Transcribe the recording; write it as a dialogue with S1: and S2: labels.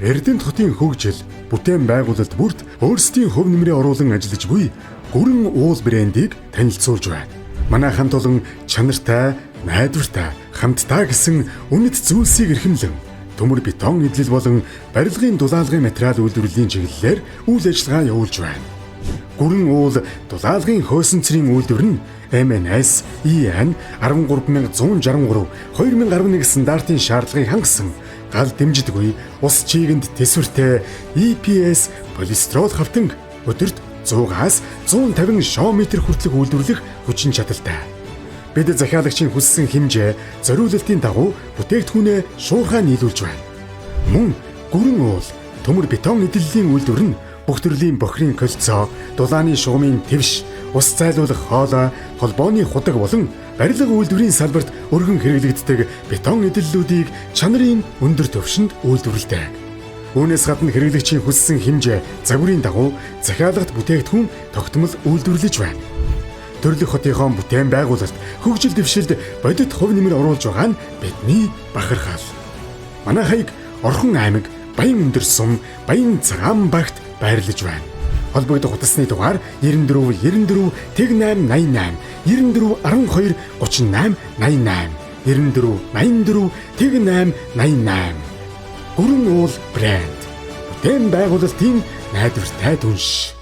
S1: Эрдэнэт хотын хөгжил, бүтээн байгуулалт бүрт өөрсдийн хөв нэмрээ оруулан ажиллаж буй гүрэн уул брэндийг танилцуулж байна. Манай хамт олон чанартай, найдвартай, хамттай гэсэн үнэт зүйлсийг эрхэмлэн төмөр бетон эдлэл болон барилгын дулаалгын материал үйлдвэрлэлийн чиглэлээр үйл ажиллагаа явуулж байна. Гүрэн уул дулаалгын хөөсөн цэрийн үйлдвэр нь MNS EN 13163 2011 стандартын шаардлагыг хангасан гал дэмждэггүй ус чийгэнд тэсвэртэй EPS полистирол хавтанг өдөрт 100-аас 150 шометр хүртэлх үйлдвэрлэх хүчин чадалтай. Бид захиалагчийн хүссэн хэмжээ, зориулалтын дагуу бүтээгдэхүүнээ шуурхай нийлүүлж байна. Мөн гүрэн уул, төмөр бетон эдлэлийн үйлдвэр нь бүх төрлийн бохирын кольцоо, дулааны шугамын твш, ус зайлуулах хоолой, холбооны худаг болон барилга үйлдвэрийн салбарт өргөн хэрэглэгддэг бетон эдлэлүүдийг чанарын өндөр түвшинд үйлдвэрлэдэг. Үүнээс гадна хэрэглэгчийн хүссэн хэмжээ, загварын дагуу захиалагт бүтээгдэхүүн тогтмол үйлдвэрлэж байна. Төрлөх хотынхоо бүтээн байгуулалт, хөгжил дэвшилд бодит хувь нэмэр оруулж байгаа нь бидний бахархал. Манай хаяг Орхон аймаг Баян өндөр сум, Баян цагаан багт байрлаж байна. Холбогдох утасны дугаар 94 94 1888 94 12 38 88 94 84 1888. Гүрэн уул брэнд. Бүтээн байгуулалтын найдвартай түнш.